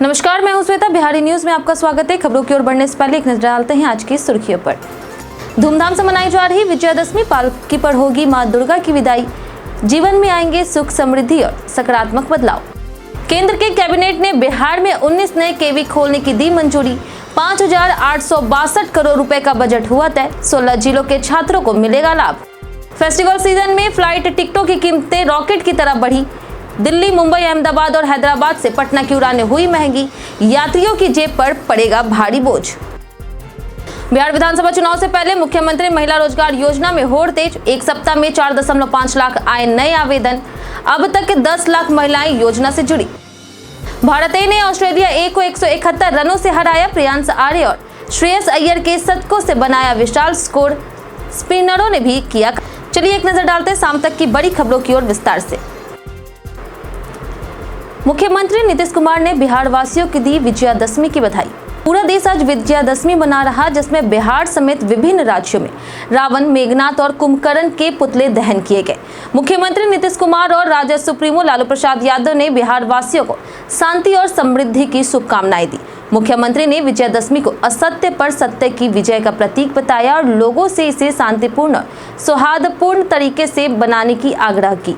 नमस्कार, मैं हूं श्वेता। बिहारी न्यूज में आपका स्वागत है। खबरों की ओर बढ़ने से पहले एक नजर डालते हैं आज की सुर्खियों पर। धूमधाम से मनाई जा रही विजयादशमी पालकी पर होगी मां दुर्गा की विदाई। जीवन में आएंगे सुख, समृद्धि और सकारात्मक बदलाव। केंद्र के कैबिनेट ने बिहार में 19 नए केवी खोलने की दी मंजूरी। 5,862 करोड़ रुपए का बजट हुआ तय। 16 जिलों के छात्रों को मिलेगा लाभ। फेस्टिवल सीजन में फ्लाइट टिकटों की कीमतें रॉकेट की तरह बढ़ी। दिल्ली, मुंबई, अहमदाबाद और हैदराबाद से पटना की उड़ानें हुई महंगी। यात्रियों की जेब पर पड़ेगा भारी बोझ। बिहार विधानसभा चुनाव से पहले मुख्यमंत्री महिला रोजगार योजना में होड़ तेज। एक सप्ताह में 4.5 लाख आए नए आवेदन। अब तक 10 लाख महिलाएं योजना से जुड़ी। भारत ए ने ऑस्ट्रेलिया ए को 171 रनों से हराया। प्रियांश आर्य और श्रेयस अय्यर के शतकों से बनाया विशाल स्कोर। स्पिनरों ने भी किया। चलिए एक नजर डालते हैं शाम तक की बड़ी खबरों की ओर विस्तार से। मुख्यमंत्री नीतीश कुमार ने बिहार वासियों की दी विजयादशमी की बधाई। पूरा देश आज विजयादशमी मना रहा, जिसमें बिहार समेत विभिन्न राज्यों में रावण, मेघनाथ और कुंभकर्ण के पुतले दहन किए गए। मुख्यमंत्री नीतीश कुमार और राजद सुप्रीमो लालू प्रसाद यादव ने बिहार वासियों को शांति और समृद्धि की शुभकामनाएं दी। मुख्यमंत्री ने विजयादशमी को असत्य पर सत्य की विजय का प्रतीक बताया और लोगों से इसे शांतिपूर्ण और सौहार्दपूर्ण तरीके से बनाने की आग्रह की।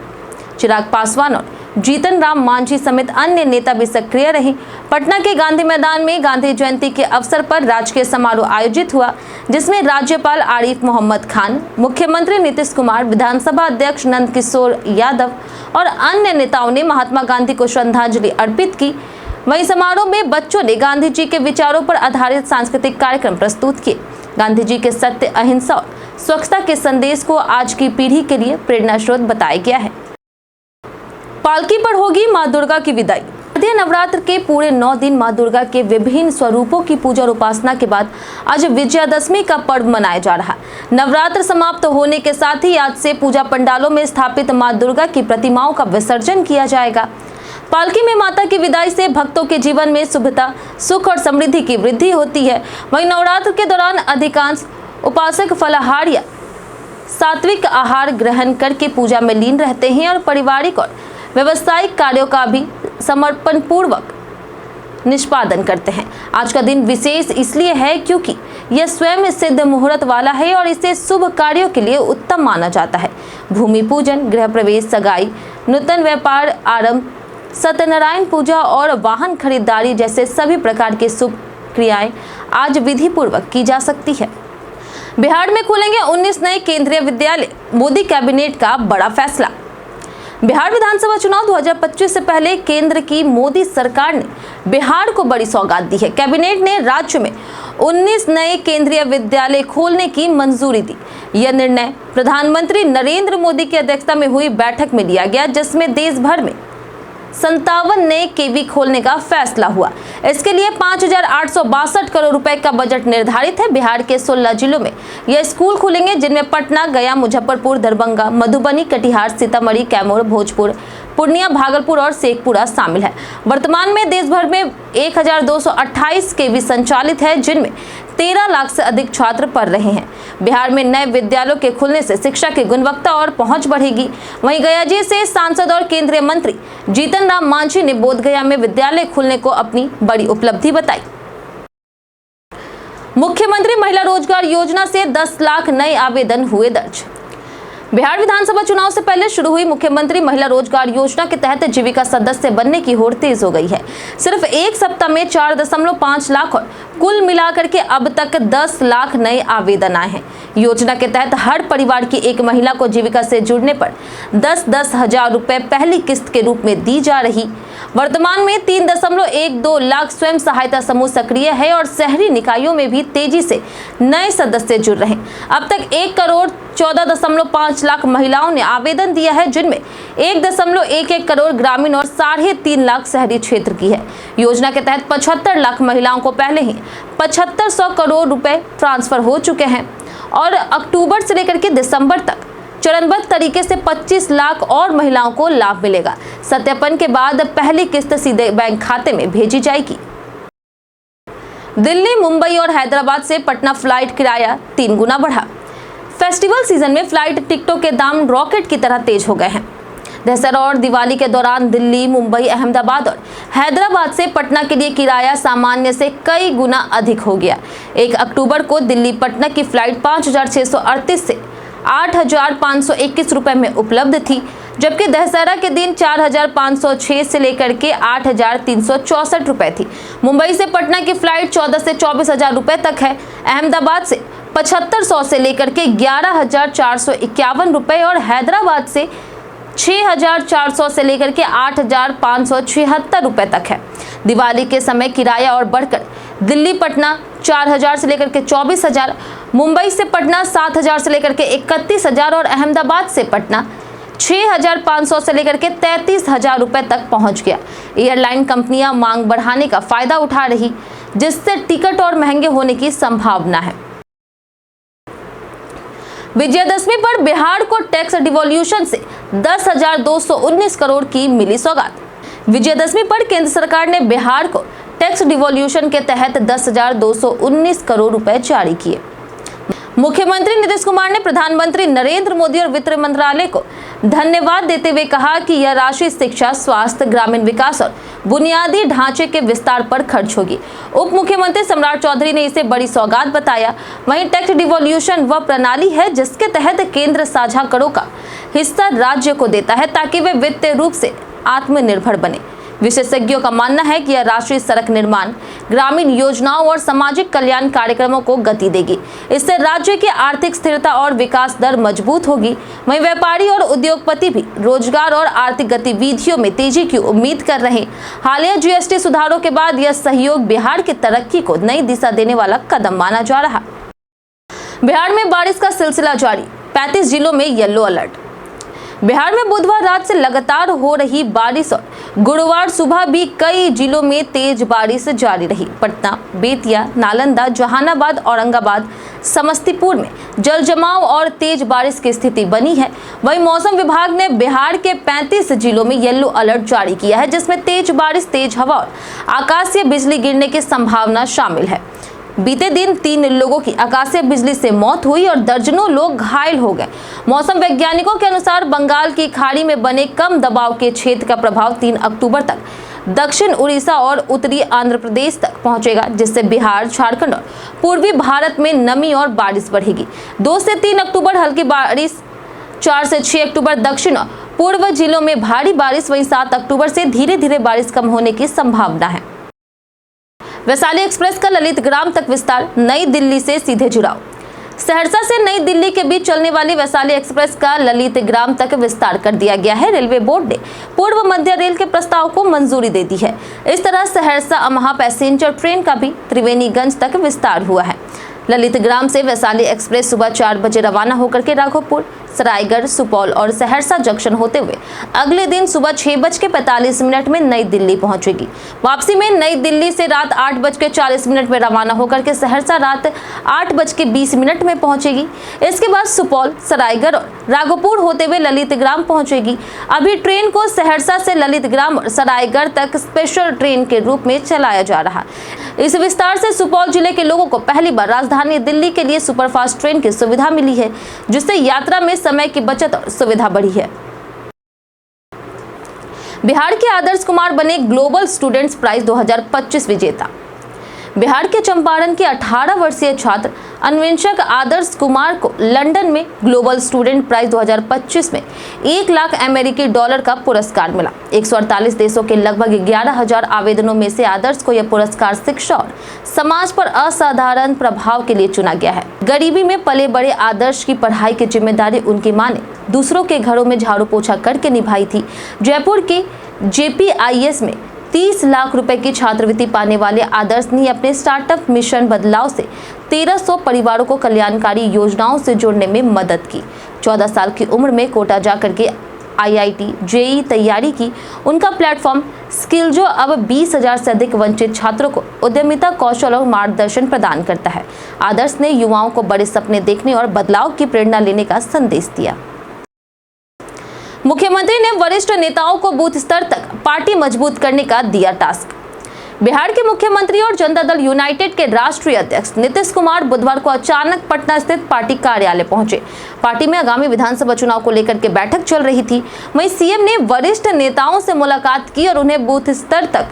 चिराग पासवान और जीतन राम मांझी समेत अन्य नेता भी सक्रिय रहे। पटना के गांधी मैदान में गांधी जयंती के अवसर पर राजकीय समारोह आयोजित हुआ, जिसमें राज्यपाल आरिफ मोहम्मद खान, मुख्यमंत्री नीतीश कुमार, विधानसभा अध्यक्ष नंद किशोर यादव और अन्य नेताओं ने महात्मा गांधी को श्रद्धांजलि अर्पित की। वहीं समारोह में बच्चों ने गांधी जी के विचारों पर आधारित सांस्कृतिक कार्यक्रम प्रस्तुत किए। गांधी जी के सत्य, अहिंसा और स्वच्छता के संदेश को आज की पीढ़ी के लिए प्रेरणा स्रोत बताया गया है। पालकी पर होगी मां दुर्गा की विदाई। शारदीय नवरात्र के पूरे 9 दिन मां दुर्गा के विभिन्न स्वरूपों की पूजा और उपासना के बाद आज विजयादशमी का पर्व मनाया जा रहा है। नवरात्र समाप्त होने के साथ ही आज से पूजा पंडालों में स्थापित मां दुर्गा की प्रतिमाओं का विसर्जन किया जाएगा। पालकी में माता की विदाई से भक्तों के जीवन में शुभता, सुख और समृद्धि की वृद्धि होती है। वहीं नवरात्र के दौरान अधिकांश उपासक फलाहार या सात्विक आहार ग्रहण करके पूजा में लीन रहते हैं और पारिवारिक और व्यवसायिक कार्यों का भी समर्पण पूर्वक निष्पादन करते हैं। आज का दिन विशेष इसलिए है क्योंकि यह स्वयं सिद्ध मुहूर्त वाला है और इसे शुभ कार्यों के लिए उत्तम माना जाता है। भूमि पूजन, गृह प्रवेश, सगाई, नूतन व्यापार आरंभ, सत्यनारायण पूजा और वाहन खरीदारी जैसे सभी प्रकार की शुभ क्रियाएं आज विधि पूर्वक की जा सकती है। बिहार में खुलेंगे 19 नए केंद्रीय विद्यालय। मोदी कैबिनेट का बड़ा फैसला। बिहार विधानसभा चुनाव 2025 से पहले केंद्र की मोदी सरकार ने बिहार को बड़ी सौगात दी है। कैबिनेट ने राज्य में 19 नए केंद्रीय विद्यालय खोलने की मंजूरी दी। यह निर्णय प्रधानमंत्री नरेंद्र मोदी की अध्यक्षता में हुई बैठक में लिया गया, जिसमें देश भर में 57 नए केवी खोलने का फैसला हुआ। इसके लिए 5,862 करोड़ रुपए का बजट निर्धारित है। बिहार के 16 जिलों में यह स्कूल खुलेंगे, जिनमें पटना, गया, मुजफ्फरपुर, दरभंगा, मधुबनी, कटिहार, सीतामढ़ी, कैमूर, भोजपुर, पूर्णिया, भागलपुर और शेखपुरा शामिल है। वर्तमान में देश भर में 1,228 केवी संचालित है, जिनमें 13 लाख से अधिक छात्र पढ़ रहे हैं। बिहार में नए विद्यालयों के खुलने से शिक्षा की गुणवत्ता और पहुंच बढ़ेगी। वहीं गया जी से सांसद और केंद्रीय मंत्री जीतन राम मांझी ने बोधगया में विद्यालय खुलने को अपनी बड़ी उपलब्धि बताई। मुख्यमंत्री महिला रोजगार योजना से 10 लाख नए आवेदन हुए दर्ज। बिहार विधानसभा चुनाव से पहले शुरू हुई मुख्यमंत्री महिला रोजगार योजना के तहत जीविका सदस्य बनने की होड़ तेज हो गई है। सिर्फ एक सप्ताह में 4.5 लाख और कुल मिलाकर के अब तक 10 लाख नए आवेदन आए हैं। योजना के तहत हर परिवार की एक महिला को जीविका से जुड़ने पर 10-10 हजार रुपए पहली किस्त के रूप में दी जा रही। वर्तमान में 3.12 लाख स्वयं सहायता समूह सक्रिय है और शहरी निकायों में भी तेजी से नए सदस्य जुड़ रहे हैं। अब तक 1,14.5 लाख महिलाओं ने आवेदन दिया है, जिनमें 1.11 करोड़ ग्रामीण और 3.5 लाख शहरी क्षेत्र की है। योजना के तहत 75 लाख महिलाओं को पहले ही 7500 करोड़ रुपए ट्रांसफर हो चुके हैं और अक्टूबर से लेकर के दिसंबर तक चरणबद्ध तरीके से 25 लाख और महिलाओं को लाभ मिलेगा। सत्यापन के बाद पहली किस्त सीधे बैंक खाते में भेजी जाएगी। दिल्ली, मुंबई और हैदराबाद से पटना फ्लाइट किराया 3 गुना बढ़ा। फेस्टिवल सीजन में फ्लाइट टिकटों के दाम रॉकेट की तरह तेज हो गए हैं। दशहरा और दिवाली के दौरान दिल्ली, मुंबई, अहमदाबाद और हैदराबाद से पटना के लिए किराया सामान्य से कई गुना अधिक हो गया। 1 अक्टूबर को दिल्ली पटना की फ्लाइट 5,638 से 8,521 रुपए में उपलब्ध थी, जबकि दशहरा के दिन 4,506 से लेकर के 8,364 रुपए थी। मुंबई से पटना की फ्लाइट 14 से 24,000 रुपए तक है। अहमदाबाद से 7,500 से लेकर के 11,451 रुपए और हैदराबाद से 6,400 से लेकर के 8,576 रुपए तक है। दिवाली के समय किराया और बढ़कर दिल्ली पटना 4,000 से लेकर के 24,000, मुंबई से पटना 7,000 से लेकर के 31,000 और अहमदाबाद से पटना 6,500 से लेकर के 33,000 रुपए तक पहुंच गया। एयरलाइन कंपनियां मांग बढ़ाने का फायदा उठा रही, जिससे टिकट और महंगे होने की संभावना है। विजयादशमी पर बिहार को टैक्स डिवॉल्यूशन से 10,219 करोड़ की मिली सौगात। विजयादशमी पर केंद्र सरकार ने बिहार को टैक्स डिवॉल्यूशन के तहत 10,219 करोड़ रुपए जारी किए। मुख्यमंत्री नीतीश कुमार ने प्रधानमंत्री नरेंद्र मोदी और वित्त मंत्रालय को धन्यवाद देते हुए कहा कि यह राशि शिक्षा, स्वास्थ्य, ग्रामीण विकास और बुनियादी ढांचे के विस्तार पर खर्च होगी। उप मुख्यमंत्री सम्राट चौधरी ने इसे बड़ी सौगात बताया। वहीं टैक्स डिवॉल्यूशन वह प्रणाली है जिसके तहत केंद्र साझा करों का हिस्सा राज्य को देता है ताकि वे वित्तीय रूप से आत्मनिर्भर बने। विशेषज्ञों का मानना है कि यह राष्ट्रीय सड़क निर्माण, ग्रामीण योजनाओं और सामाजिक कल्याण कार्यक्रमों को गति देगी। इससे राज्य की आर्थिक स्थिरता और विकास दर मजबूत होगी। वहीं व्यापारी और उद्योगपति भी रोजगार और आर्थिक गतिविधियों में तेजी की उम्मीद कर रहे हैं। हालिया जीएसटी सुधारों के बाद यह सहयोग बिहार की तरक्की को नई दिशा देने वाला कदम माना जा रहा है। बिहार में बारिश का सिलसिला जारी, 35 जिलों में येलो अलर्ट। बिहार में बुधवार रात से लगातार हो रही बारिश और गुरुवार सुबह भी कई जिलों में तेज बारिश जारी रही। पटना, बेतिया, नालंदा, जहानाबाद, औरंगाबाद, समस्तीपुर में जल जमाव और तेज बारिश की स्थिति बनी है। वहीं मौसम विभाग ने बिहार के 35 जिलों में येलो अलर्ट जारी किया है, जिसमें तेज बारिश, तेज हवा और आकाशीय बिजली गिरने की संभावना शामिल है। बीते दिन 3 लोगों की आकाशीय बिजली से मौत हुई और दर्जनों लोग घायल हो गए। मौसम वैज्ञानिकों के अनुसार बंगाल की खाड़ी में बने कम दबाव के क्षेत्र का प्रभाव 3 अक्टूबर तक दक्षिण उड़ीसा और उत्तरी आंध्र प्रदेश तक पहुंचेगा, जिससे बिहार, झारखंड और पूर्वी भारत में नमी और बारिश बढ़ेगी। 2 से 3 अक्टूबर हल्की बारिश, 4 से 6 अक्टूबर दक्षिण और पूर्व जिलों में भारी बारिश, वहीं 7 अक्टूबर से धीरे धीरे बारिश कम होने की संभावना है। वैशाली एक्सप्रेस का ललित ग्राम तक विस्तार, नई दिल्ली से सीधे जुड़ाव। सहरसा से नई दिल्ली के बीच चलने वाली वैशाली एक्सप्रेस का ललित ग्राम तक विस्तार कर दिया गया है। रेलवे बोर्ड ने पूर्व मध्य रेल के प्रस्ताव को मंजूरी दे दी है। इस तरह सहरसा अमहा पैसेंजर ट्रेन का भी त्रिवेणीगंज तक विस्तार हुआ है। ललित ग्राम से वैशाली एक्सप्रेस सुबह 4 बजे रवाना होकर के राघोपुर, सरायगढ़, सुपौल और सहरसा जंक्शन होते हुए अगले दिन सुबह 6:45 में नई दिल्ली पहुंचेगी। वापसी में नई दिल्ली से रात 8:40 में रवाना होकर के सहरसा रात 8:20 में पहुंचेगी। इसके बाद सुपौल, सरायगढ़ और राघोपुर होते हुए ललित ग्राम पहुंचेगी। अभी ट्रेन को सहरसा से ललित ग्राम और सरायगढ़ तक स्पेशल ट्रेन के रूप में चलाया जा रहा है। इस विस्तार से सुपौल जिले के लोगों को पहली बार राजधानी दिल्ली के लिए सुपरफास्ट ट्रेन की सुविधा मिली है, जिससे यात्रा में समय की बचत और सुविधा बढ़ी है। बिहार के आदर्श कुमार बने ग्लोबल स्टूडेंट्स प्राइज 2025 विजेता। बिहार के चंपारण के 18 वर्षीय छात्र अन्वेषक आदर्श कुमार को लंदन में ग्लोबल स्टूडेंट प्राइज 2025 में 1 लाख अमेरिकी डॉलर का पुरस्कार मिला। 148 देशों के लगभग 11,000 आवेदनों में से आदर्श को यह पुरस्कार शिक्षा और समाज पर असाधारण प्रभाव के लिए चुना गया है। गरीबी में पले बड़े आदर्श की पढ़ाई की जिम्मेदारी उनकी मां ने दूसरों के घरों में झाड़ू पोछा करके निभाई थी। जयपुर के JPIS में 30 लाख रुपए की छात्रवृत्ति पाने वाले आदर्श ने अपने स्टार्टअप मिशन बदलाव से 1300 परिवारों को कल्याणकारी योजनाओं से जोड़ने में मदद की। 14 साल की उम्र में कोटा जाकर के IIT JEE तैयारी की। उनका प्लेटफॉर्म स्किलजो अब 20,000 से अधिक वंचित छात्रों को उद्यमिता, कौशल और मार्गदर्शन प्रदान करता है। आदर्श ने युवाओं को बड़े सपने देखने और बदलाव की प्रेरणा लेने का संदेश दिया। मुख्यमंत्री ने वरिष्ठ नेताओं को बूथ स्तर तक पार्टी मजबूत करने का दिया टास्क। बिहार के मुख्यमंत्री और जनता दल यूनाइटेड के राष्ट्रीय अध्यक्ष नीतीश कुमार बुधवार को अचानक पटना स्थित पार्टी कार्यालय पहुंचे। पार्टी में आगामी विधानसभा चुनाव को लेकर के बैठक चल रही थी। वहीं सीएम ने वरिष्ठ नेताओं से मुलाकात की और उन्हें बूथ स्तर तक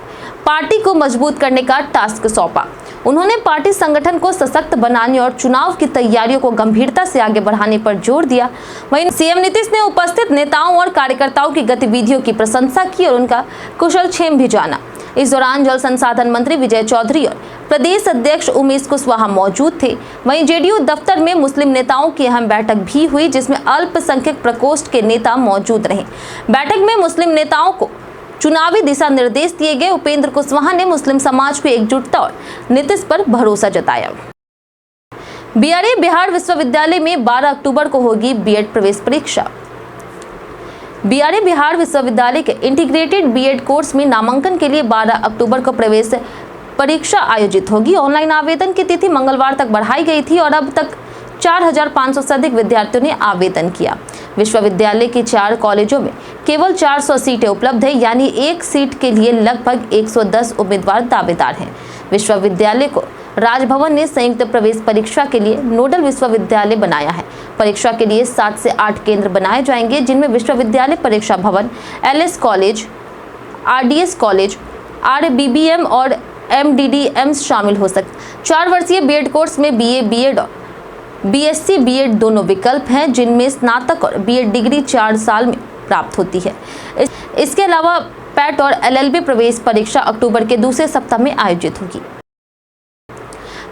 पार्टी को मजबूत करने का टास्क सौंपा। उन्होंने पार्टी संगठन को सशक्त बनाने और चुनाव की तैयारियों को गंभीरता से आगे बढ़ाने पर जोर दिया। वहीं सीएम नीतीश ने उपस्थित नेताओं और कार्यकर्ताओं की गतिविधियों की प्रशंसा की और उनका कुशलक्षेम भी जाना। इस दौरान जल संसाधन मंत्री विजय चौधरी और प्रदेश अध्यक्ष उमेश कुशवाहा मौजूद थे। वहीं जेडीयू दफ्तर में मुस्लिम नेताओं की अहम बैठक भी हुई, जिसमें अल्पसंख्यक प्रकोष्ठ के नेता मौजूद रहे। बैठक में मुस्लिम नेताओं को चुनावी दिशा निर्देश दिए गए। उपेंद्र कुशवाहा ने मुस्लिम समाज की एकजुटता और नीतीश पर भरोसा जताया। बीआरए बिहार विश्वविद्यालय में 12 अक्टूबर को होगी बीएड प्रवेश परीक्षा। बीआरए बिहार विश्वविद्यालय के इंटीग्रेटेड बीएड कोर्स में नामांकन के लिए 12 अक्टूबर को प्रवेश परीक्षा आयोजित होगी। ऑनलाइन आवेदन की तिथि मंगलवार तक बढ़ाई गई थी और अब तक 4,500 से अधिक विद्यार्थियों ने आवेदन किया। विश्वविद्यालय के 4 कॉलेजों में केवल 400 सीटें उपलब्ध है, यानी एक सीट के लिए लगभग 110 उम्मीदवार दावेदार हैं। विश्वविद्यालय को राजभवन ने संयुक्त प्रवेश परीक्षा के लिए नोडल विश्वविद्यालय बनाया है। परीक्षा के लिए 7 से 8 केंद्र बनाए जाएंगे, जिनमें विश्वविद्यालय परीक्षा भवन, LS college, RDS college, RBBM और एमडीडीएम शामिल हो सकते। 4 वर्षीय बीएड कोर्स में बीए बीएड और बीएससी बीएड दोनों विकल्प हैं, जिनमें स्नातक और बीएड डिग्री 4 साल में प्राप्त होती है। इसके अलावा पैट और एलएलबी प्रवेश परीक्षा अक्टूबर के दूसरे सप्ताह में आयोजित होगी।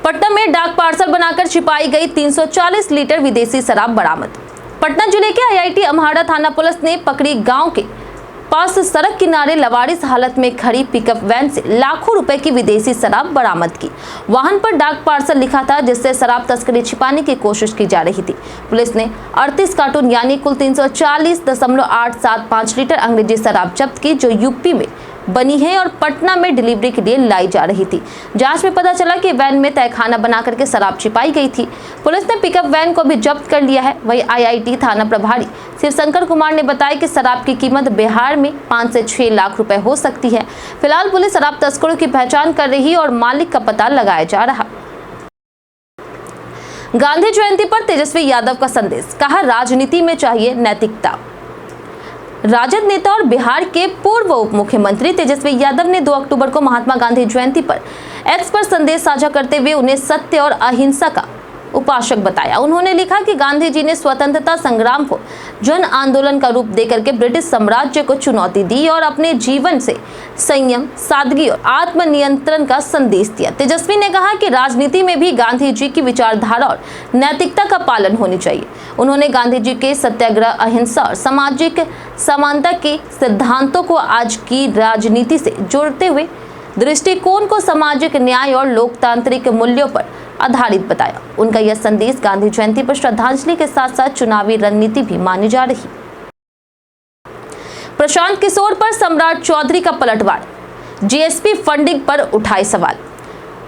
पटना में डाक पार्सल बनाकर छिपाई गई 340 लीटर विदेशी शराब बरामद। पटना जिले के आईआईटी अम्हाड़ा थाना पुलिस ने पकड़ी गांव के पास सड़क किनारे लवारिस हालत में खड़ी पिकअप वैन से लाखों रुपए की विदेशी शराब बरामद की। वाहन पर डाक पार्सल लिखा था, जिससे शराब तस्करी छिपाने की कोशिश की जा रही थी। पुलिस ने 38 कार्टून यानी कुल 340.875 लीटर अंग्रेजी शराब जब्त की, जो यूपी में बनी है और पटना में डिलीवरी के लिए लाई जा रही थी। जांच में पता चला कि वैन में तहखाना बना करके शराब छिपाई गई थी। पुलिस ने पिकअप वैन को भी जब्त कर लिया है। वहीं आईआईटी थाना प्रभारी शिवशंकर कुमार ने बताया कि शराब की कीमत बिहार में 5 से 6 लाख रुपए हो सकती है। फिलहाल पुलिस शराब तस्करों की पहचान कर रही है और मालिक का पता लगाया जा रहा। गांधी जयंती पर तेजस्वी यादव का संदेश, कहा राजनीति में चाहिए नैतिकता। राजद नेता और बिहार के पूर्व उप मुख्यमंत्री तेजस्वी यादव ने 2 अक्टूबर को महात्मा गांधी जयंती पर एक्स पर संदेश साझा करते हुए उन्हें सत्य और अहिंसा का उपासक बताया। उन्होंने लिखा कि गांधी जी ने स्वतंत्रता संग्राम को जन आंदोलन का रूप देकर के ब्रिटिश साम्राज्य को चुनौती दी और अपने जीवन से संयम, सादगी और आत्मनियंत्रण का संदेश दिया। तेजस्वी ने कहा कि राजनीति में भी गांधी जी की विचारधारा और नैतिकता का पालन होनी चाहिए। उन्होंने गांधी जी के सत्याग्रह, अहिंसा और सामाजिक समानता के सिद्धांतों को आज की राजनीति से जोड़ते हुए दृष्टिकोण को सामाजिक न्याय और लोकतांत्रिक मूल्यों पर आधारित बताया। उनका यह संदेश गांधी जयंती पर श्रद्धांजलि के साथ साथ चुनावी रणनीति भी मानी जा रही। प्रशांत किशोर पर सम्राट चौधरी का पलटवार, जीएसपी फंडिंग पर उठाए सवाल।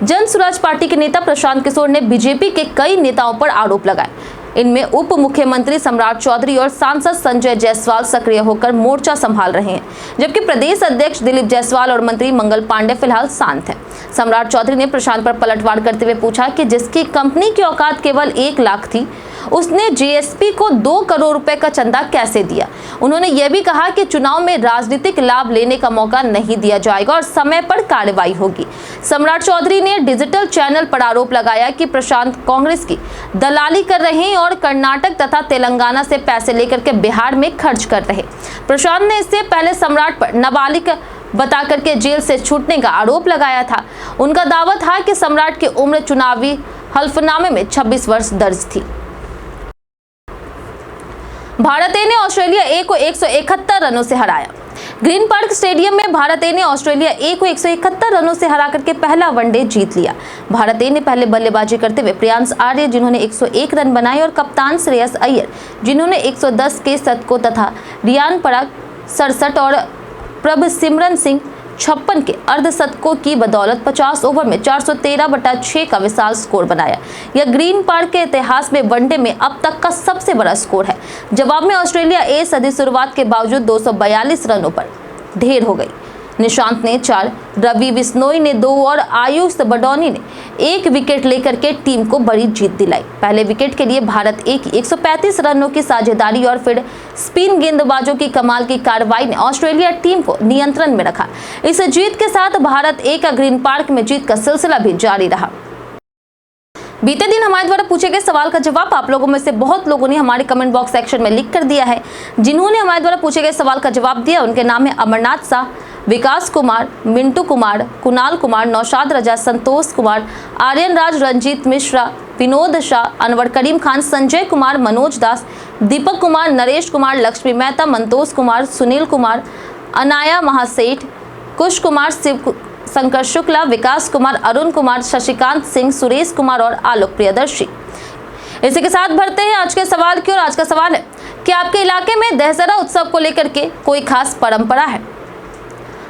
जन स्वराज पार्टी के नेता प्रशांत किशोर ने बीजेपी के कई नेताओं पर आरोप लगाए। इनमें उप मुख्यमंत्री सम्राट चौधरी और सांसद संजय जायसवाल सक्रिय होकर मोर्चा संभाल रहे हैं, जबकि प्रदेश अध्यक्ष दिलीप जायसवाल और मंत्री मंगल पांडे फिलहाल शांत हैं। सम्राट चौधरी ने प्रशांत पर पलटवार करते हुए पूछा कि जिसकी कंपनी की औकात केवल 1 लाख थी, उसने जीएसपी को 2 करोड़ रुपए का चंदा कैसे दिया। उन्होंने यह भी कहा कि चुनाव में राजनीतिक लाभ लेने का मौका नहीं दिया जाएगा और समय पर कार्रवाई होगी। सम्राट चौधरी ने डिजिटल चैनल पर आरोप लगाया कि प्रशांत कांग्रेस की दलाली कर रहे हैं और कर्नाटक तथा तेलंगाना से पैसे लेकर के बिहार में खर्च कर रहे। प्रशांत ने इससे पहले सम्राट पर नाबालिग बता करके जेल से छूटने का आरोप लगाया था। उनका दावा था कि सम्राट की उम्र चुनावी हल्फनामे में 26 वर्ष दर्ज थी। भारत ए ने ऑस्ट्रेलिया ए को 171 रनों से हराया। ग्रीन पार्क स्टेडियम में भारत ए ने ऑस्ट्रेलिया ए को 171 रनों से हरा करके पहला वनडे जीत लिया। भारत ए ने पहले बल्लेबाजी करते हुए प्रियांश आर्य जिन्होंने 101 रन बनाए और कप्तान श्रेयस अय्यर जिन्होंने 110 के शतकों तथा रियान पराग 67 और प्रभसिमरन सिंह 56 के अर्धशतकों की बदौलत 50 ओवर में 413/6 का विशाल स्कोर बनाया। यह ग्रीन पार्क के इतिहास में वनडे में अब तक का सबसे बड़ा स्कोर है। जवाब में ऑस्ट्रेलिया ए सदी शुरुआत के बावजूद 242 रनों पर ढेर हो गई। निशांत ने 4, रवि बिश्नोई ने 2 और आयुष बडौनी ने 1 विकेट लेकर के टीम को बड़ी जीत दिलाई। पहले विकेट के लिए भारत 135 रनों की साझेदारी और फिर स्पिन गेंदबाजों की कमाल की कार्रवाई ने ऑस्ट्रेलिया टीम को नियंत्रण में रखा। इस जीत के साथ भारत ए का ग्रीन पार्क में जीत का सिलसिला भी जारी रहा। बीते दिन हमारे द्वारा पूछे गए सवाल का जवाब आप लोगों में से बहुत लोगों ने हमारे कमेंट बॉक्स सेक्शन में लिख कर दिया है। जिन्होंने हमारे द्वारा पूछे गए सवाल का जवाब दिया उनके नाम है अमरनाथ शाह, विकास कुमार, मिंटू कुमार, कुणाल कुमार, नौशाद रजा, संतोष कुमार, आर्यन राज, रंजीत मिश्रा, विनोद शाह, अनवर करीम खान, संजय कुमार, मनोज दास, दीपक कुमार, नरेश कुमार, लक्ष्मी मेहता, मंतोष कुमार, सुनील कुमार, अनाया महासेठ, कुश कुमार, शिव शंकर शुक्ला, विकास कुमार, अरुण कुमार, शशिकांत सिंह, सुरेश कुमार और आलोक प्रियदर्शी। इसी के साथ बढ़ते हैं आज के सवाल की ओर। आज का सवाल है कि आपके इलाके में दशहरा उत्सव को लेकर के कोई खास परंपरा है?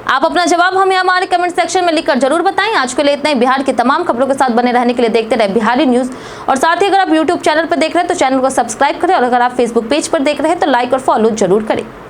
आप अपना जवाब हमें हमारे कमेंट सेक्शन में लिखकर जरूर बताएं। आज के लिए इतना ही। बिहार की तमाम खबरों के साथ बने रहने के लिए देखते रहे बिहारी न्यूज। और साथ ही अगर आप यूट्यूब चैनल पर देख रहे हैं तो चैनल को सब्सक्राइब करें और अगर आप फेसबुक पेज पर देख रहे हैं तो लाइक और फॉलो जरूर करें।